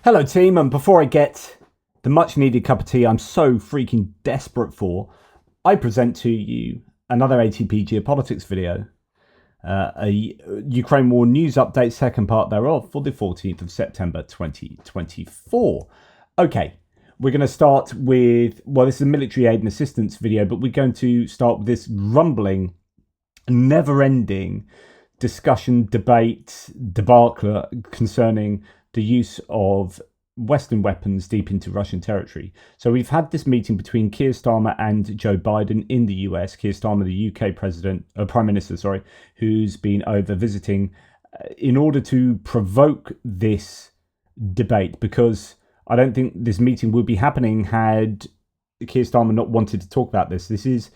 Hello team, and before I get the much needed cup of tea I'm so freaking desperate for, I present to you another ATP Geopolitics video, a Ukraine war news update, second part thereof, for the 14th of September 2024. Okay, we're going to start with, well, this is a military aid and assistance video, but we're going to start with this rumbling, never-ending discussion, debate, debacle concerning the use of Western weapons deep into Russian territory. So we've had this meeting between Keir Starmer and Joe Biden in the US. Keir Starmer, the UK Prime Minister, who's been over visiting in order to provoke this debate, because I don't think this meeting would be happening had Keir Starmer not wanted to talk about this. This is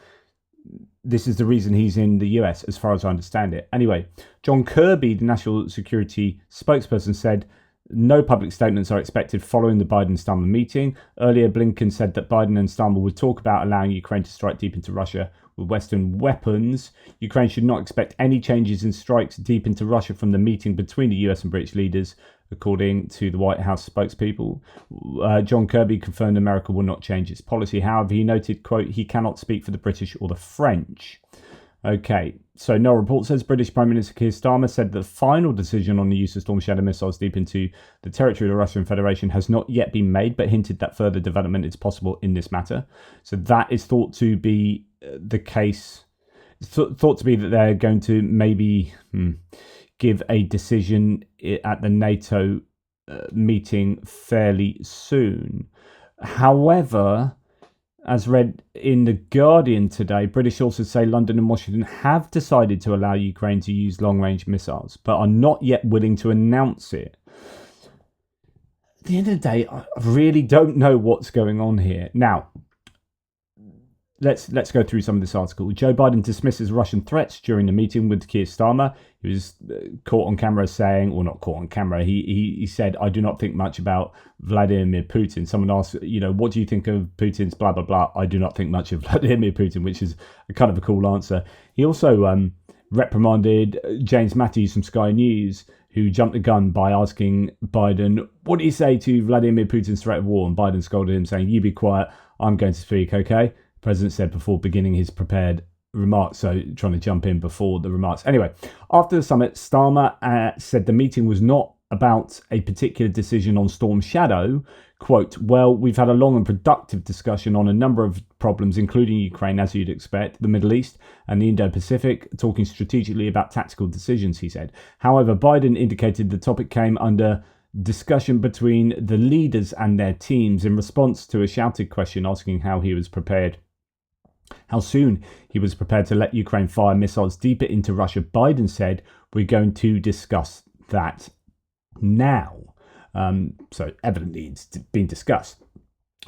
the reason he's in the US, as far as I understand it. Anyway, John Kirby, the national security spokesperson, said no public statements are expected following the Biden-Starmer meeting. Earlier, Blinken said that Biden and Starmer would talk about allowing Ukraine to strike deep into Russia with Western weapons. Ukraine should not expect any changes in strikes deep into Russia from the meeting between the US and British leaders, according to the White House spokespeople. John Kirby confirmed America will not change its policy. However, he noted, quote, he cannot speak for the British or the French. Okay, so no report says British Prime Minister Keir Starmer said the final decision on the use of Storm Shadow missiles deep into the territory of the Russian Federation has not yet been made, but hinted that further development is possible in this matter. So that is thought to be the case. Thought to be that they're going to maybe give a decision at the NATO meeting fairly soon. However, as read in The Guardian today, British sources say London and Washington have decided to allow Ukraine to use long-range missiles, but are not yet willing to announce it. At the end of the day, I really don't know what's going on here. Now, let's go through some of this article. Joe Biden dismisses Russian threats during the meeting with Keir Starmer. He was caught on camera saying, or not caught on camera, he said, I do not think much about Vladimir Putin. Someone asked, what do you think of Putin's blah, blah, blah? I do not think much of Vladimir Putin, which is a kind of a cool answer. He also reprimanded James Matthews from Sky News, who jumped the gun by asking Biden, what do you say to Vladimir Putin's threat of war? And Biden scolded him, saying, you be quiet, I'm going to speak, okay? The president said before beginning his prepared remarks, so trying to jump in before the remarks. Anyway, after the summit, Starmer said the meeting was not about a particular decision on Storm Shadow. Quote, well, we've had a long and productive discussion on a number of problems, including Ukraine, as you'd expect, the Middle East and the Indo-Pacific, talking strategically about tactical decisions, he said. However, Biden indicated the topic came under discussion between the leaders and their teams in response to a shouted question asking how soon he was prepared to let Ukraine fire missiles deeper into Russia. Biden said, we're going to discuss that now. So evidently it's been discussed.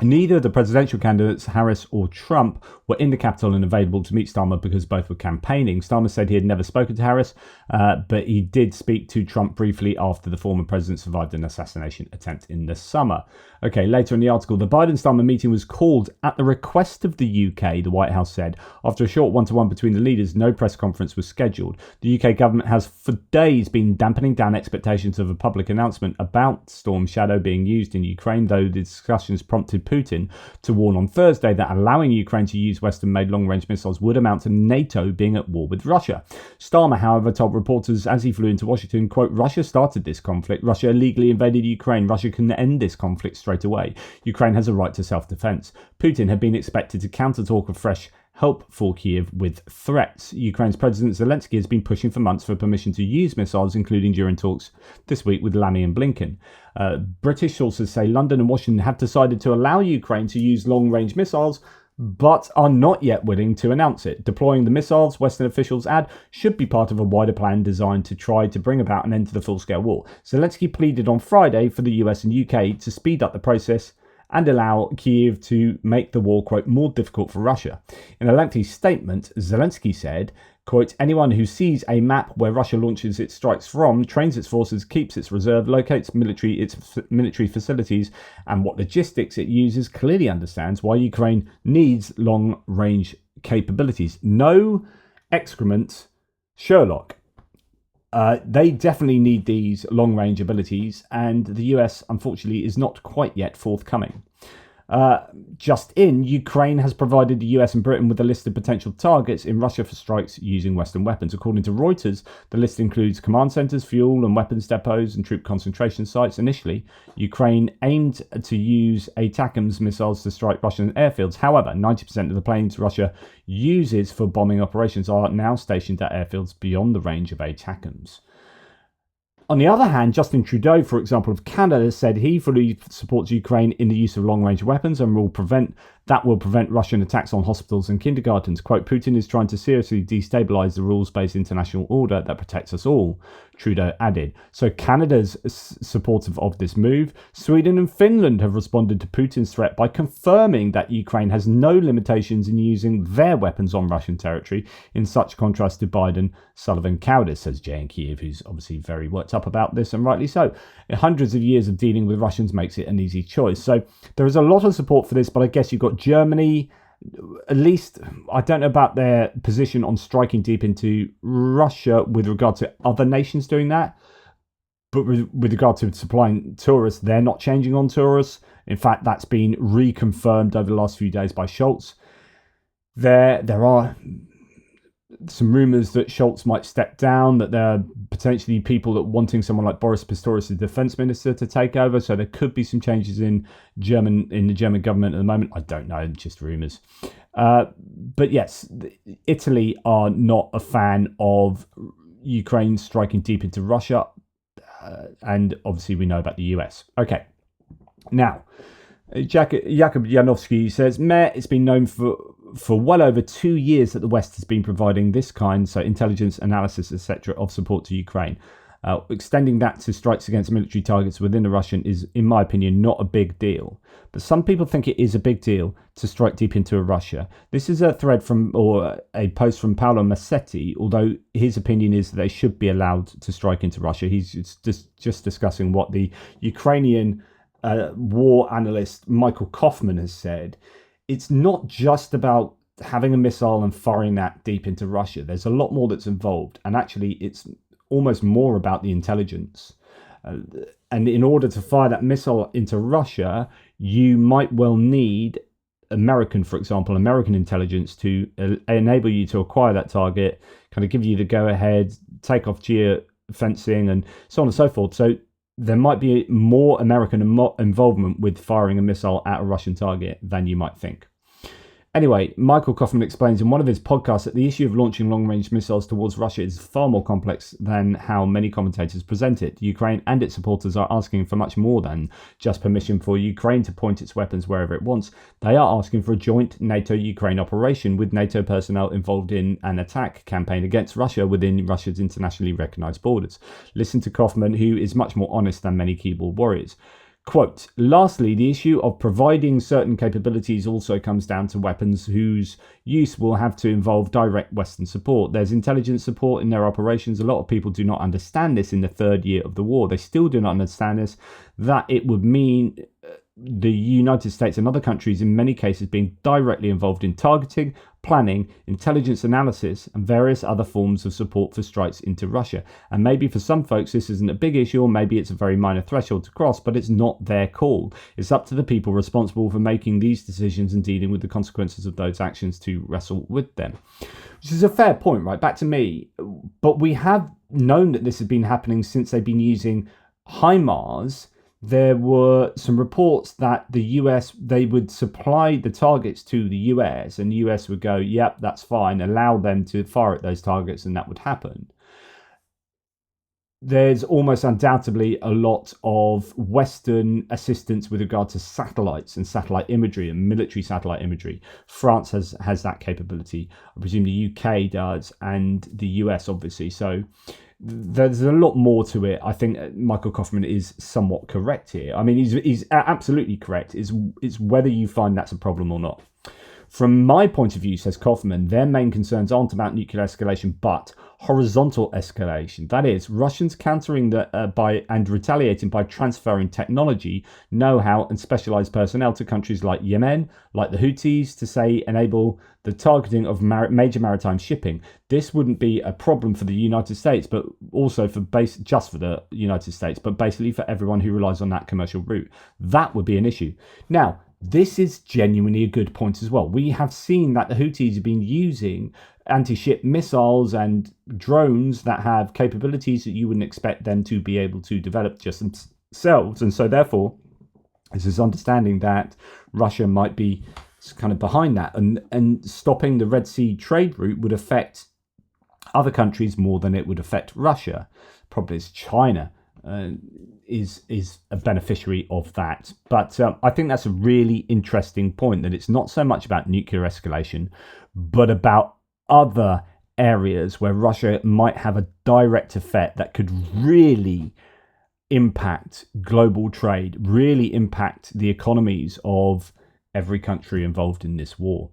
Neither of the presidential candidates, Harris or Trump, were in the Capitol and available to meet Starmer because both were campaigning. Starmer said he had never spoken to Harris, but he did speak to Trump briefly after the former president survived an assassination attempt in the summer. Okay, later in the article, the Biden-Starmer meeting was called at the request of the UK, the White House said. After a short one-to-one between the leaders, no press conference was scheduled. The UK government has for days been dampening down expectations of a public announcement about Storm Shadow being used in Ukraine, though the discussions prompted Putin to warn on Thursday that allowing Ukraine to use Western-made long-range missiles would amount to NATO being at war with Russia. Starmer, however, told reporters as he flew into Washington, quote, Russia started this conflict. Russia illegally invaded Ukraine. Russia can end this conflict straight away. Ukraine has a right to self-defense. Putin had been expected to counter-talk a fresh help for Kiev with threats. Ukraine's President Zelensky has been pushing for months for permission to use missiles, including during talks this week with Lammy and Blinken. British sources say London and Washington have decided to allow Ukraine to use long-range missiles, but are not yet willing to announce it. Deploying the missiles, Western officials add, should be part of a wider plan designed to try to bring about an end to the full-scale war. Zelensky pleaded on Friday for the US and UK to speed up the process and allow Kyiv to make the war, quote, more difficult for Russia. In a lengthy statement, Zelensky said, quote, anyone who sees a map where Russia launches its strikes from, trains its forces, keeps its reserve, locates its military facilities, and what logistics it uses, clearly understands why Ukraine needs long-range capabilities. No excrement, Sherlock. They definitely need these long-range abilities, and the US, unfortunately, is not quite yet forthcoming. Ukraine has provided the US and Britain with a list of potential targets in Russia for strikes using Western weapons. According to Reuters, the list includes command centers, fuel and weapons depots, and troop concentration sites. Initially, Ukraine aimed to use ATACMS missiles to strike Russian airfields. However, 90% of the planes Russia uses for bombing operations are now stationed at airfields beyond the range of ATACMS. On the other hand, Justin Trudeau, for example, of Canada, said he fully supports Ukraine in the use of long-range weapons and will prevent Russian attacks on hospitals and kindergartens. Quote, Putin is trying to seriously destabilize the rules-based international order that protects us all, Trudeau added. So Canada's supportive of this move. Sweden and Finland have responded to Putin's threat by confirming that Ukraine has no limitations in using their weapons on Russian territory, in such contrast to Biden, Sullivan cowardice, says Jay in Kiev, who's obviously very worked up about this, and rightly so. Hundreds of years of dealing with Russians makes it an easy choice. So there is a lot of support for this, but I guess you've got Germany, at least, I don't know about their position on striking deep into Russia with regard to other nations doing that. But with regard to supplying tourists, they're not changing on tourists. In fact, that's been reconfirmed over the last few days by Scholz. There are some rumours that Scholz might step down, that there are potentially people that wanting someone like Boris Pistorius, the defence minister, to take over. So there could be some changes in the German government at the moment. I don't know, just rumours. But yes, Italy are not a fan of Ukraine striking deep into Russia. And obviously we know about the US. Okay. Now, Jakub Janowski says, it's been known for well over 2 years that the West has been providing this kind, so intelligence, analysis, etc., of support to Ukraine. Extending that to strikes against military targets within the Russian is, in my opinion, not a big deal. But some people think it is a big deal to strike deep into Russia. This is a thread or a post from Paolo Massetti, although his opinion is that they should be allowed to strike into Russia. He's just discussing what the Ukrainian war analyst Michael Kaufman has said. It's not just about having a missile and firing that deep into Russia. There's a lot more that's involved. And actually, it's almost more about the intelligence. And in order to fire that missile into Russia, you might well need American intelligence to enable you to acquire that target, kind of give you the go-ahead, take off geofencing and so on and so forth. So there might be more American involvement with firing a missile at a Russian target than you might think. Anyway, Michael Kaufman explains in one of his podcasts that the issue of launching long-range missiles towards Russia is far more complex than how many commentators present it. Ukraine and its supporters are asking for much more than just permission for Ukraine to point its weapons wherever it wants. They are asking for a joint NATO-Ukraine operation with NATO personnel involved in an attack campaign against Russia within Russia's internationally recognized borders. Listen to Kaufman, who is much more honest than many keyboard warriors. Quote, lastly, the issue of providing certain capabilities also comes down to weapons whose use will have to involve direct Western support. There's intelligence support in their operations. A lot of people do not understand this in the third year of the war. They still do not understand this, that it would mean the United States and other countries in many cases being directly involved in targeting, planning, intelligence analysis, and various other forms of support for strikes into Russia. And maybe for some folks this isn't a big issue, or maybe it's a very minor threshold to cross, but it's not their call. It's up to the people responsible for making these decisions and dealing with the consequences of those actions to wrestle with them. Which is a fair point, right? Back to me. But we have known that this has been happening since they've been using HIMARS. There were some reports that the US, they would supply the targets to the US and the US would go, yep, that's fine, allow them to fire at those targets, and that would happen. There's almost undoubtedly a lot of Western assistance with regard to satellites and satellite imagery and military satellite imagery. France has that capability. I presume the UK does, and the US obviously. So there's a lot more to it. I think Michael Kaufman is somewhat correct here. I mean, he's absolutely correct. It's whether you find that's a problem or not. From my point of view, says Kaufman, their main concerns aren't about nuclear escalation, but horizontal escalation. That is, Russians countering and retaliating by transferring technology, know-how, and specialized personnel to countries like Yemen, like the Houthis, to say enable the targeting of major maritime shipping. This wouldn't be a problem for the United States, but also just for the United States, but basically for everyone who relies on that commercial route. That would be an issue. Now, this is genuinely a good point as well. We have seen that the Houthis have been using anti-ship missiles and drones that have capabilities that you wouldn't expect them to be able to develop just themselves. And so therefore, there's this understanding that Russia might be kind of behind that, and stopping the Red Sea trade route would affect other countries more than it would affect Russia. Probably is China is a beneficiary of that. But I think that's a really interesting point, that it's not so much about nuclear escalation, but about other areas where Russia might have a direct effect that could really impact global trade, really impact the economies of every country involved in this war.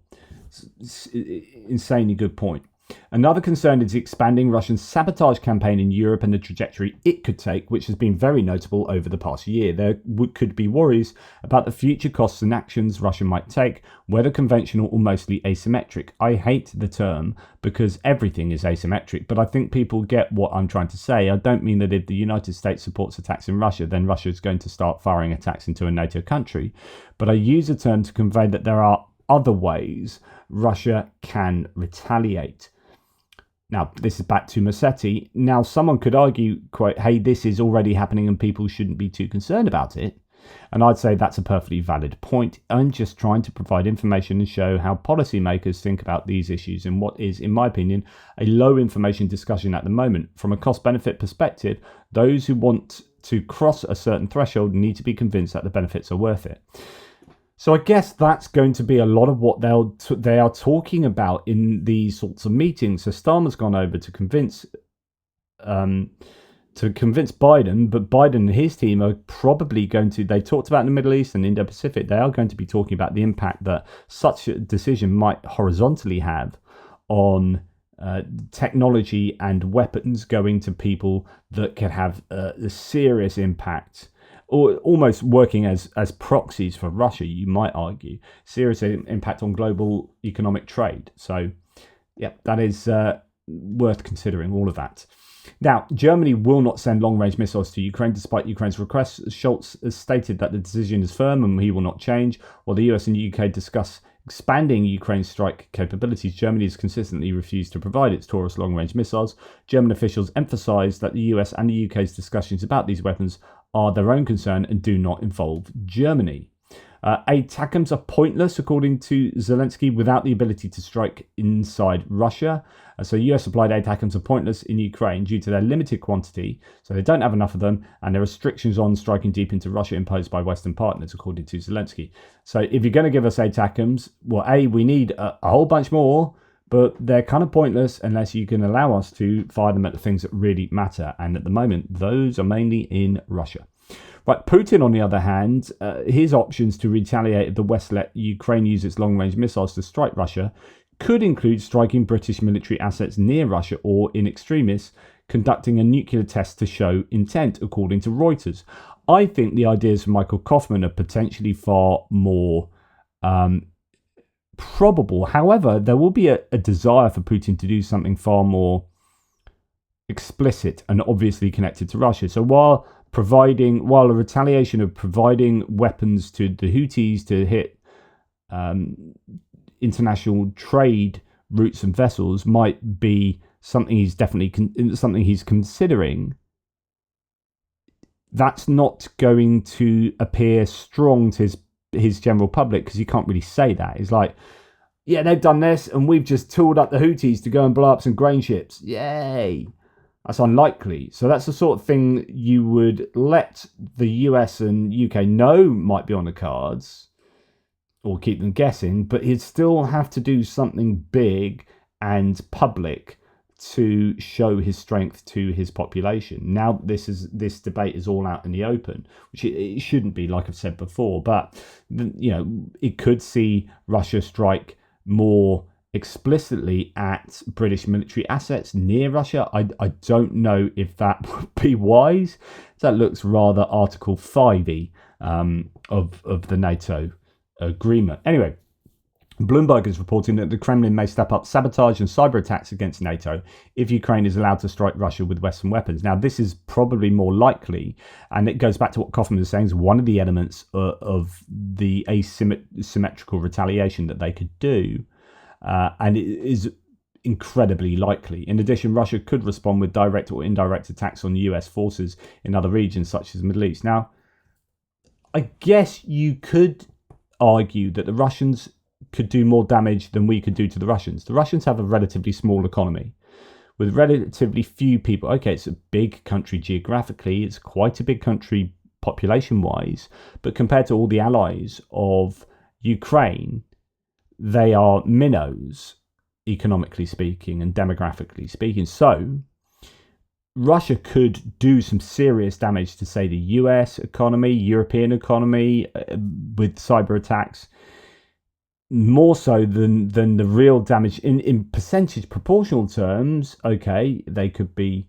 It's insanely good point. Another concern is the expanding Russian sabotage campaign in Europe and the trajectory it could take, which has been very notable over the past year. There could be worries about the future costs and actions Russia might take, whether conventional or mostly asymmetric. I hate the term because everything is asymmetric, but I think people get what I'm trying to say. I don't mean that if the United States supports attacks in Russia, then Russia is going to start firing attacks into a NATO country. But I use the term to convey that there are other ways Russia can retaliate. Now, this is back to Massetti. Now, someone could argue, quote, hey, this is already happening and people shouldn't be too concerned about it. And I'd say that's a perfectly valid point. I'm just trying to provide information and show how policymakers think about these issues in what is, in my opinion, a low information discussion at the moment. From a cost-benefit perspective, those who want to cross a certain threshold need to be convinced that the benefits are worth it. So I guess that's going to be a lot of what they are talking about in these sorts of meetings. So Starmer's gone over to convince Biden, but Biden and his team are probably going to, they talked about in the Middle East and Indo-Pacific, they are going to be talking about the impact that such a decision might horizontally have on technology and weapons going to people that can have a serious impact, or almost working as proxies for Russia, you might argue, serious impact on global economic trade. So, yeah, that is worth considering, all of that. Now, Germany will not send long-range missiles to Ukraine despite Ukraine's request. Scholz has stated that the decision is firm and he will not change. While the US and UK discuss expanding Ukraine's strike capabilities, Germany has consistently refused to provide its Taurus long-range missiles. German officials emphasised that the US and the UK's discussions about these weapons are their own concern and do not involve Germany. ATACMS are pointless, according to Zelensky, without the ability to strike inside Russia. So US-supplied ATACMS are pointless in Ukraine due to their limited quantity, so they don't have enough of them, and the restrictions on striking deep into Russia imposed by Western partners, according to Zelensky. So if you're going to give us ATACMS, well, we need a whole bunch more, but they're kind of pointless unless you can allow us to fire them at the things that really matter. And at the moment, those are mainly in Russia. Right, Putin, on the other hand, his options to retaliate if the West let Ukraine use its long-range missiles to strike Russia could include striking British military assets near Russia or, in extremis, conducting a nuclear test to show intent, according to Reuters. I think the ideas from Michael Kaufman are potentially far more probable. However, there will be a desire for Putin to do something far more explicit and obviously connected to Russia. So while a retaliation of providing weapons to the Houthis to hit international trade routes and vessels might be something he's considering, that's not going to appear strong to his general public, because you can't really say that. It's like, yeah, they've done this and we've just tooled up the Houthis to go and blow up some grain ships. Yay! That's unlikely. So that's the sort of thing you would let the US and UK know might be on the cards, or keep them guessing, but he'd still have to do something big and public to show his strength to his population. Now this debate is all out in the open, which it shouldn't be, like I've said before, but it could see Russia strike more explicitly at British military assets near Russia. I don't know if that would be wise. That looks rather Article 5y of the NATO agreement. Anyway, Bloomberg is reporting that the Kremlin may step up sabotage and cyber attacks against NATO if Ukraine is allowed to strike Russia with Western weapons. Now, this is probably more likely, and it goes back to what Kaufman was saying, is one of the elements of the asymmetrical retaliation that they could do, and it is incredibly likely. In addition, Russia could respond with direct or indirect attacks on US forces in other regions, such as the Middle East. Now, I guess you could argue that the Russians could do more damage than we could do to the Russians. The Russians have a relatively small economy with relatively few people. Okay, it's a big country geographically, it's quite a big country population-wise, but compared to all the allies of Ukraine, they are minnows, economically speaking and demographically speaking. So Russia could do some serious damage to, say, the US economy, European economy with cyber attacks, more so than the real damage in percentage proportional terms. Okay, they could be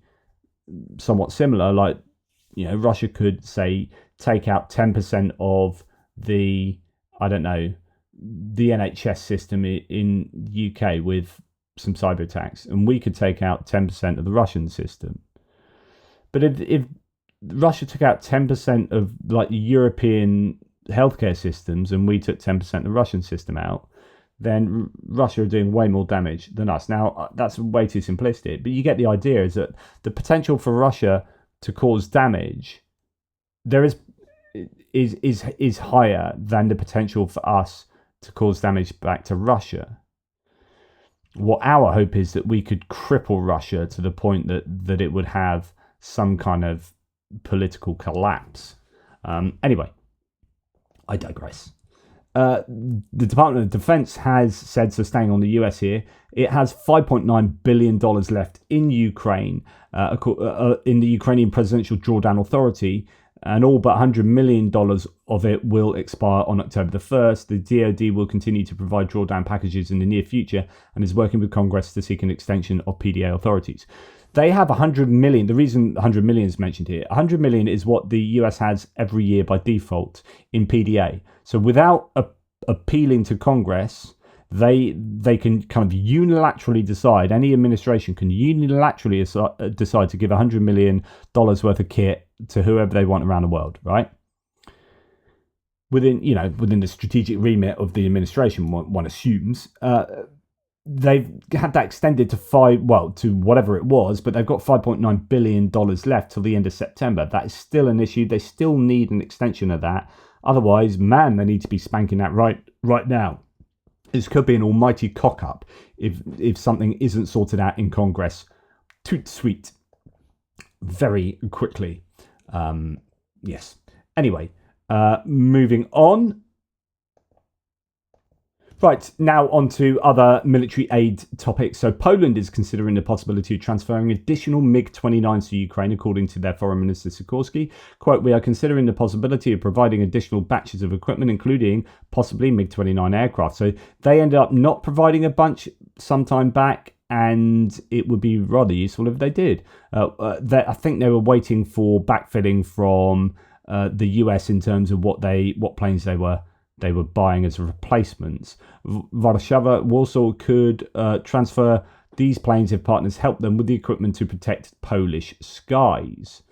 somewhat similar. Like, Russia could, say, take out 10% of the, I don't know, the NHS system in UK with some cyber attacks, and we could take out 10% of the Russian system. But if Russia took out 10% of like the European healthcare systems and we took 10% of the Russian system out, then Russia are doing way more damage than us. Now, that's way too simplistic, but you get the idea, is that the potential for Russia to cause damage there is higher than the potential for us to cause damage back to Russia. What our hope is that we could cripple Russia to the point that it would have some kind of political collapse. Anyway, I digress. The Department of Defense has said, so staying on the US here, it has $5.9 billion left in Ukraine, in the Ukrainian Presidential Drawdown Authority, and all but $100 million of it will expire on October the 1st. The DoD will continue to provide drawdown packages in the near future and is working with Congress to seek an extension of PDA authorities. They have 100 million. The reason 100 million is mentioned here, 100 million is what the US has every year by default in PDA. So without appealing to Congress, they can kind of unilaterally decide, any administration can unilaterally decide to give $100 million worth of kit to whoever they want around the world, right? Within the strategic remit of the administration, one assumes. They've had that extended to to whatever it was, but they've got $5.9 billion left till the end of September. That is still an issue. They still need an extension of that. Otherwise, man, they need to be spanking that right now. This could be an almighty cock-up if something isn't sorted out in Congress toot sweet very quickly. Yes. Anyway, moving on. Right, now on to other military aid topics. So Poland is considering the possibility of transferring additional MiG-29s to Ukraine, according to their Foreign Minister Sikorski. Quote, "We are considering the possibility of providing additional batches of equipment, including possibly MiG-29 aircraft." So they ended up not providing a bunch some time back, and it would be rather useful if they did. I think they were waiting for backfilling from the US in terms of what planes they were buying as replacements. Warsaw could transfer these planes if partners help them with the equipment to protect Polish skies.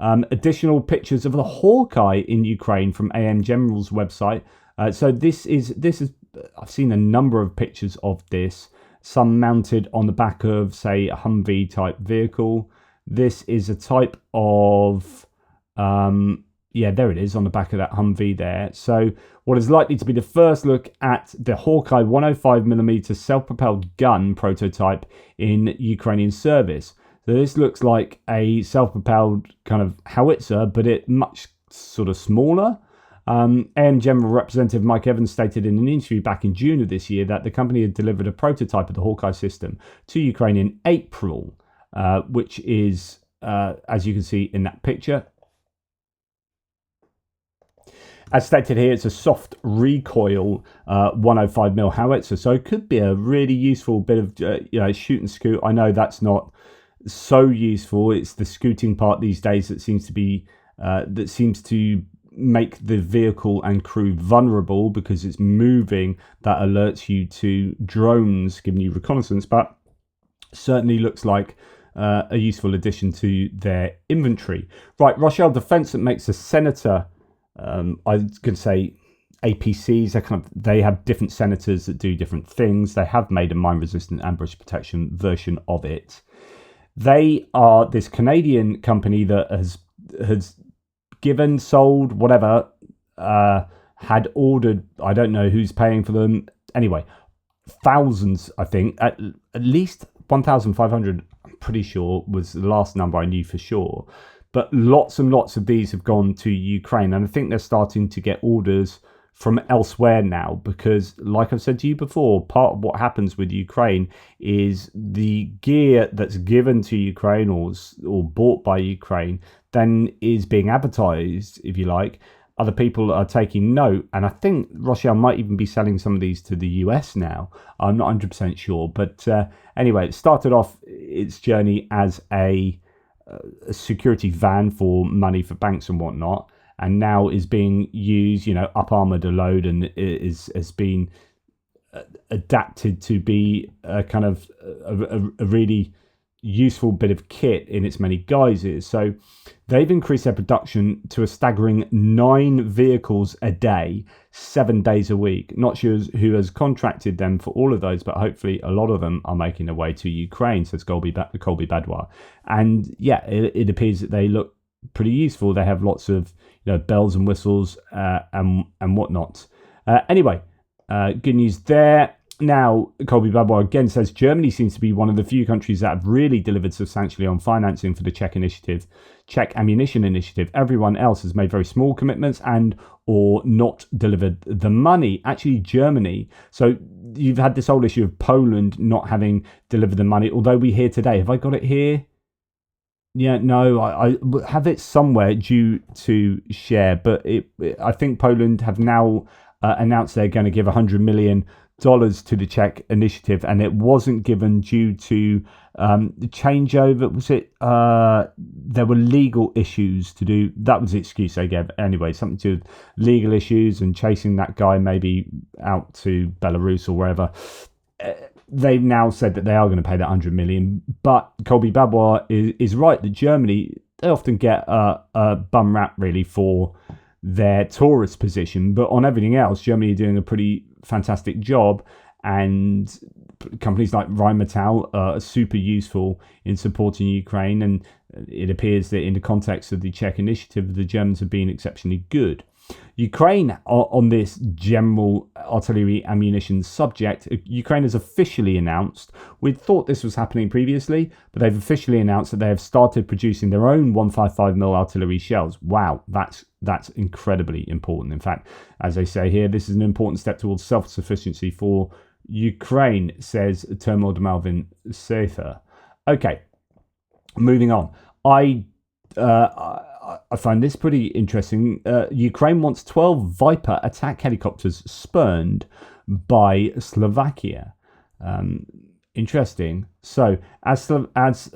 Additional pictures of the Hawkeye in Ukraine from AM General's website. So this is I've seen a number of pictures of this, some mounted on the back of, say, a Humvee type vehicle. This is a type of there it is on the back of that Humvee there. So what is likely to be the first look at the Hawkeye 105mm self-propelled gun prototype in Ukrainian service. So this looks like a self-propelled kind of howitzer, but it much sort of smaller. AM General Representative Mike Evans stated in an interview back in June of this year that the company had delivered a prototype of the Hawkeye system to Ukraine in April, which is, as you can see in that picture. As stated here, it's a soft recoil 105mm howitzer, so it could be a really useful bit of shoot and scoot. I know that's not so useful. It's the scooting part these days that seems to make the vehicle and crew vulnerable, because it's moving that alerts you to drones giving you reconnaissance. But certainly looks like a useful addition to their inventory. Right, Rochelle Defense that makes a Senator. I could say APCs. They have different senators that do different things. They have made a mine-resistant ambush protection version of it. They are this Canadian company that has given, sold, whatever, had ordered. I don't know who's paying for them. Anyway, thousands. I think at least 1,500. I'm pretty sure was the last number I knew for sure. But lots and lots of these have gone to Ukraine, and I think they're starting to get orders from elsewhere now, because like I've said to you before, part of what happens with Ukraine is the gear that's given to Ukraine or bought by Ukraine then is being advertised, if you like. Other people are taking note, and I think Rochelle might even be selling some of these to the US now. I'm not 100% sure, but anyway, it started off its journey as a security van for money for banks and whatnot, and now is being used, up armored a load, and has been adapted to be a kind of a really useful bit of kit in its many guises. So they've increased their production to a staggering 9 vehicles a day, 7 days a week. Not sure who has contracted them for all of those, but hopefully a lot of them are making their way to Ukraine, says Colby Badwa. And yeah, it appears that they look pretty useful. They have lots of bells and whistles and whatnot. Anyway, good news there. Now, Colby Badwa again says Germany seems to be one of the few countries that have really delivered substantially on financing for the Czech ammunition initiative. Everyone else has made very small commitments and or not delivered the money. Actually, Germany. So you've had this whole issue of Poland not having delivered the money, although we hear today. Have I got it here? Yeah, no, I have it somewhere due to share, but I think Poland have now announced they're going to give $100 million to the Czech initiative, and it wasn't given due to the changeover. Was it there were legal issues to do? That was the excuse they gave. Anyway, something to do with legal issues and chasing that guy maybe out to Belarus or wherever. They've now said that they are going to pay that 100 million, but Colby Badwa is right that Germany, they often get a bum rap really for their tourist position, but on everything else, Germany are doing a pretty fantastic job, and companies like Rheinmetall are super useful in supporting Ukraine, and it appears that in the context of the Czech initiative, the Germans have been exceptionally good. Ukraine, on this general artillery ammunition subject, Ukraine has officially announced, we'd thought this was happening previously, but they've officially announced that they have started producing their own 155mm artillery shells. Wow, that's incredibly important. In fact, as they say here, this is an important step towards self-sufficiency for Ukraine, says Termod Malvin Seither. Okay, moving on. I find this pretty interesting. Ukraine wants 12 Viper attack helicopters spurned by Slovakia. Interesting. So,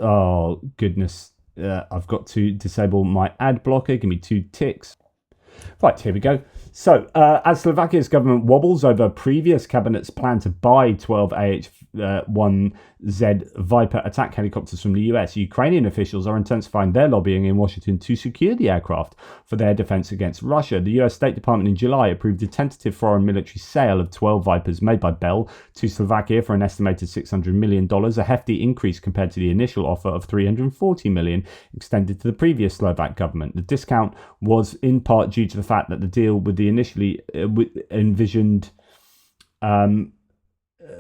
oh goodness, I've got to disable my ad blocker. Give me 2 ticks. Right, here we go. So, as Slovakia's government wobbles over previous cabinet's plan to buy 12 AH-1Z Viper attack helicopters from the US, Ukrainian officials are intensifying their lobbying in Washington to secure the aircraft for their defense against Russia. The US State Department in July approved a tentative foreign military sale of 12 Vipers made by Bell to Slovakia for an estimated $600 million, a hefty increase compared to the initial offer of $340 million extended to the previous Slovak government. The discount was in part due to the fact that the deal with the initially envisioned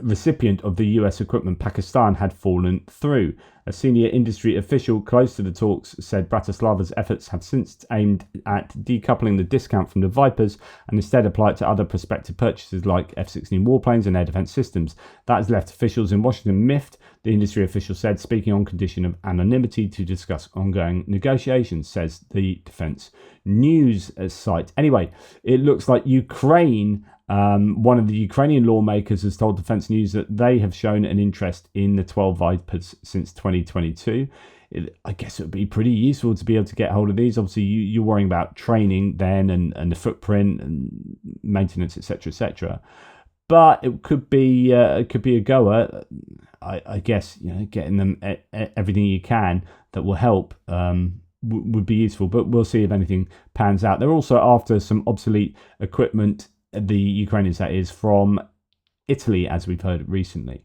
recipient of the US equipment Pakistan had fallen through. A senior industry official close to the talks said Bratislava's efforts have since aimed at decoupling the discount from the Vipers and instead apply it to other prospective purchases like F-16 warplanes and air defense systems. That has left officials in Washington miffed, the industry official said, speaking on condition of anonymity to discuss ongoing negotiations, says the defense news site. Anyway, it looks like Ukraine, one of the Ukrainian lawmakers has told Defense News that they have shown an interest in the 12 Vipers since 2022. I guess it would be pretty useful to be able to get hold of these. Obviously, you're worrying about training then and the footprint and maintenance, etc., etc. But it could be a goer. I guess getting them everything you can that will help would be useful. But we'll see if anything pans out. They're also after some obsolete equipment, the Ukrainians that is, from Italy, as we've heard recently.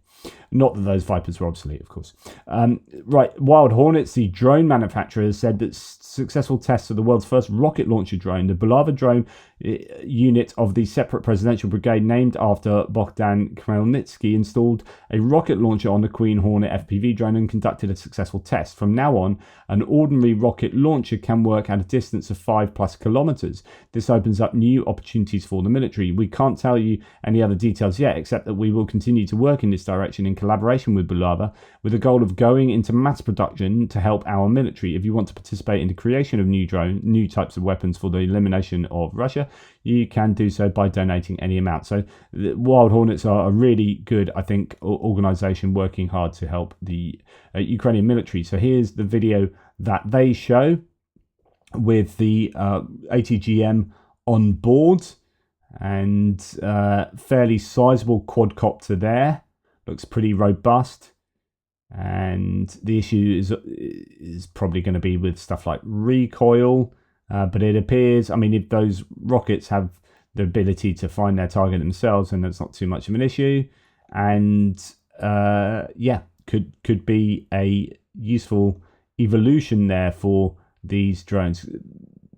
Not that those Vipers were obsolete, of course. Right, Wild Hornets, the drone manufacturer, has said that successful tests of the world's first rocket launcher drone, the beloved drone unit of the separate presidential brigade named after Bogdan Khmelnytsky, installed a rocket launcher on the Queen Hornet FPV drone and conducted a successful test. From now on, an ordinary rocket launcher can work at a distance of 5+ kilometers. This opens up new opportunities for the military. We can't tell you any other details yet, except that we will continue to work in this direction in collaboration with Bulava, with the goal of going into mass production to help our military. If you want to participate in the creation of new types of weapons for the elimination of Russia, you can do so by donating any amount. So the Wild Hornets are a really good, I think, organization working hard to help the Ukrainian military. So here's the video that they show with the ATGM on board, and fairly sizable quadcopter there. Looks pretty robust, and the issue is probably going to be with stuff like recoil, but it appears, I mean, if those rockets have the ability to find their target themselves, then that's not too much of an issue, and could be a useful evolution there for these drones.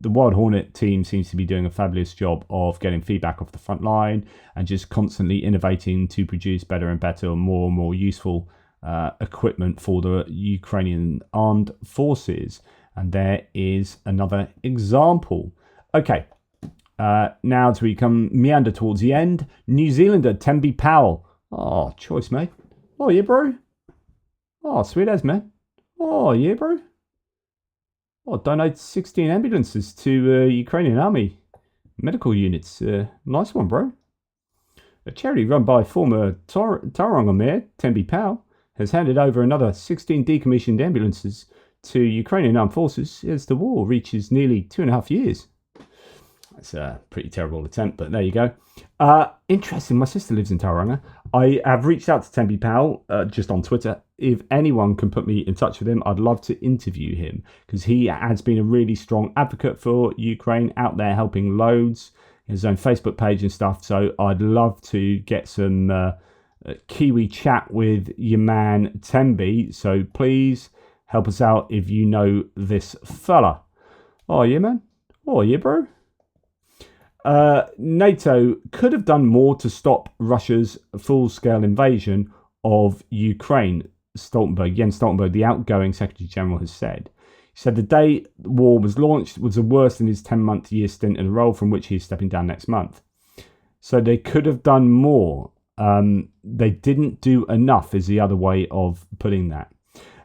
The Wild Hornet team seems to be doing a fabulous job of getting feedback off the front line and just constantly innovating to produce better and better and more useful equipment for the Ukrainian armed forces. And there is another example. Okay, now as we meander towards the end, New Zealander Tembi Powell. Oh, choice, mate. Oh, yeah, bro. Oh, sweet as, man. Oh, yeah, bro. Oh, donate 16 ambulances to Ukrainian army medical units. Nice one, bro. A charity run by former Tauranga Mayor Tembi Powell has handed over another 16 decommissioned ambulances to Ukrainian armed forces as the war reaches nearly 2.5 years. That's a pretty terrible attempt, but there you go. Interesting, my sister lives in Tauranga. I have reached out to Tembi Powell just on Twitter. If anyone can put me in touch with him, I'd love to interview him, because he has been a really strong advocate for Ukraine, out there helping loads, his own Facebook page and stuff. So I'd love to get some Kiwi chat with your man Tembi. So please help us out if you know this fella. Oh yeah, man. Oh yeah, bro. NATO could have done more to stop Russia's full-scale invasion of Ukraine, Jens Stoltenberg, the outgoing Secretary General, has said. He said the day the war was launched was the worst in his 10-month-year stint in a role from which he is stepping down next month. So they could have done more. They didn't do enough is the other way of putting that.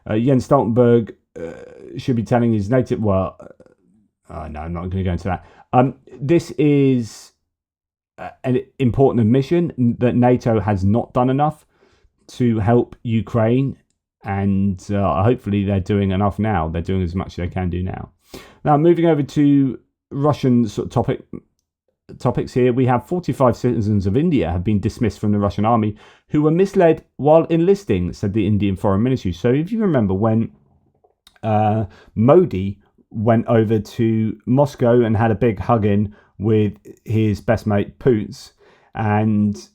Jens Stoltenberg should be telling his native... Well, no, I'm not going to go into that. This is an important admission that NATO has not done enough to help Ukraine, and hopefully they're doing enough now. They're doing as much as they can do now. Now, moving over to Russian sort of topics here, we have 45 citizens of India have been dismissed from the Russian army who were misled while enlisting, said the Indian Foreign Ministry. So if you remember when Modi went over to Moscow and had a big hug-in with his best mate Putin, and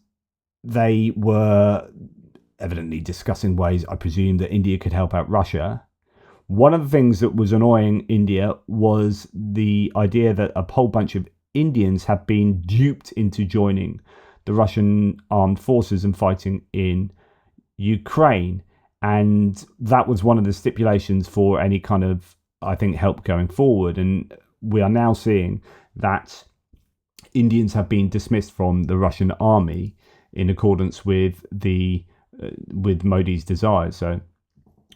they were evidently discussing ways, I presume, that India could help out Russia. One of the things that was annoying India was the idea that a whole bunch of Indians have been duped into joining the Russian armed forces and fighting in Ukraine. And that was one of the stipulations for any kind of, I think, help going forward. And we are now seeing that Indians have been dismissed from the Russian army in accordance with with Modi's desires. So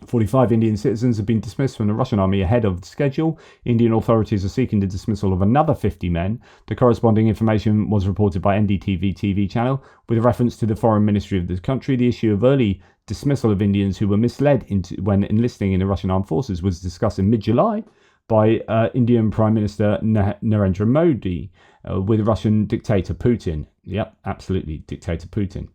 45 Indian citizens have been dismissed from the Russian army ahead of schedule. Indian authorities are seeking the dismissal of another 50 men. The corresponding information was reported by NDTV TV channel with reference to the foreign ministry of the country. The issue of early dismissal of Indians who were misled when enlisting in the Russian armed forces was discussed in mid-July by Indian Prime Minister Narendra Modi with Russian dictator Putin. Yep, absolutely, dictator Putin.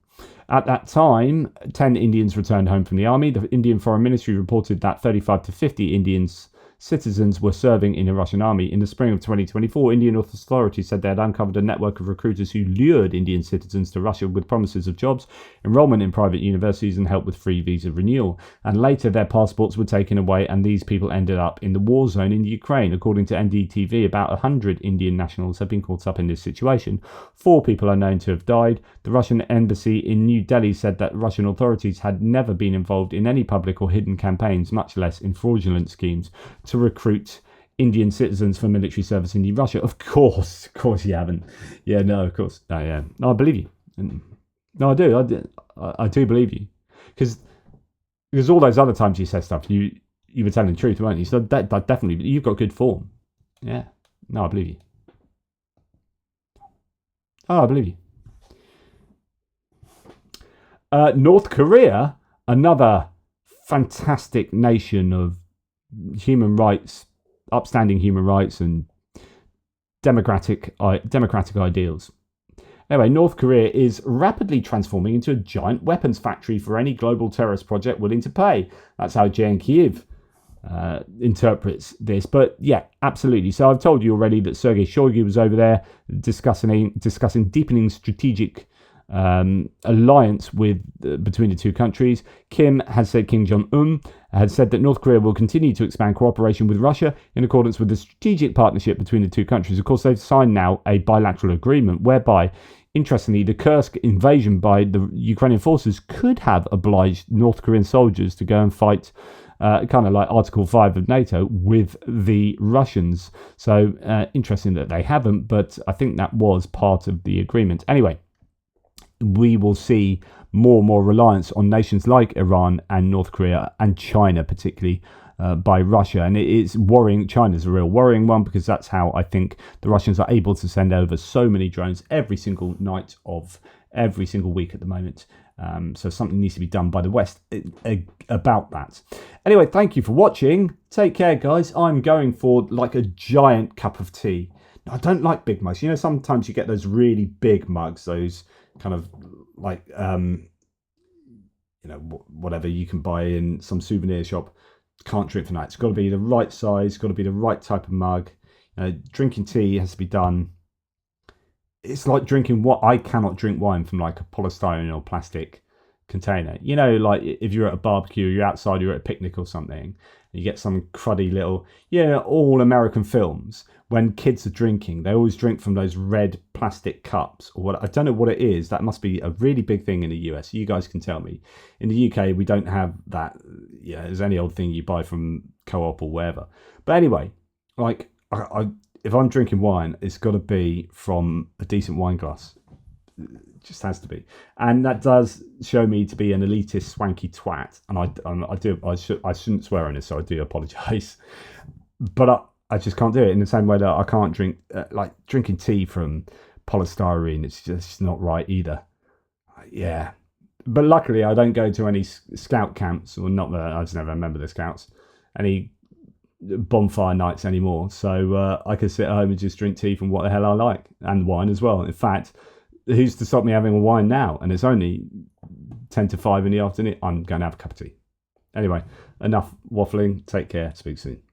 At that time, 10 Indians returned home from the army. The Indian Foreign Ministry reported that 35 to 50 Indian citizens were serving in the Russian army. In the spring of 2024, Indian authorities said they had uncovered a network of recruiters who lured Indian citizens to Russia with promises of jobs, enrollment in private universities, and help with free visa renewal. And later, their passports were taken away, and these people ended up in the war zone in Ukraine. According to NDTV, about 100 Indian nationals have been caught up in this situation. 4 people are known to have died. The Russian embassy in New Delhi said that Russian authorities had never been involved in any public or hidden campaigns, much less in fraudulent schemes to recruit Indian citizens for military service in Russia. Of course you haven't. Yeah, no, of course. No, yeah. No, I believe you. No, I do. I do believe you. Because all those other times you said stuff, you were telling the truth, weren't you? So that definitely, you've got good form. Yeah. No, I believe you. Oh, I believe you. North Korea, another fantastic nation of human rights, upstanding human rights and democratic ideals. Anyway, North Korea is rapidly transforming into a giant weapons factory for any global terrorist project willing to pay. That's how Jan Kiev interprets this. But yeah, absolutely. So I've told you already that Sergei Shoigu was over there discussing deepening strategic alliance between the two countries. Kim Jong-un has said that North Korea will continue to expand cooperation with Russia in accordance with the strategic partnership between the two countries. Of course, they've signed now a bilateral agreement whereby, interestingly, the Kursk invasion by the Ukrainian forces could have obliged North Korean soldiers to go and fight kind of like Article 5 of NATO with the Russians. So interesting that they haven't, but I think that was part of the agreement. Anyway, we will see more and more reliance on nations like Iran and North Korea and China, particularly by Russia. And it is worrying. China's a real worrying one, because that's how I think the Russians are able to send over so many drones every single night of every single week at the moment. So something needs to be done by the West about that. Anyway, thank you for watching. Take care, guys. I'm going for like a giant cup of tea. Now, I don't like big mugs. You know, sometimes you get those really big mugs, those kind of like, whatever you can buy in some souvenir shop. Can't drink from that. It's got to be the right size, got to be the right type of mug. Drinking tea has to be done. It's like drinking what I cannot drink wine from like a polystyrene or plastic container. You know, like if you're at a barbecue, you're outside, you're at a picnic or something, and you get some cruddy little, all American films. When kids are drinking, they always drink from those red plastic cups or what. I don't know what it is. That must be a really big thing in the US. You guys can tell me. In the UK, we don't have that. Yeah, there's any old thing you buy from Co-op or wherever. But anyway, like if I'm drinking wine, it's got to be from a decent wine glass. It just has to be. And that does show me to be an elitist, swanky twat. And I shouldn't swear on this, so I do apologise. But I just can't do it in the same way that I can't drink, like drinking tea from polystyrene. It's just not right either. Yeah. But luckily, I don't go to any scout camps, or not that I just never remember the scouts, any bonfire nights anymore. So I can sit at home and just drink tea from what the hell I like, and wine as well. In fact, who's to stop me having a wine now? And it's only 10 to 5 in the afternoon. I'm going to have a cup of tea. Anyway, enough waffling. Take care. Speak soon.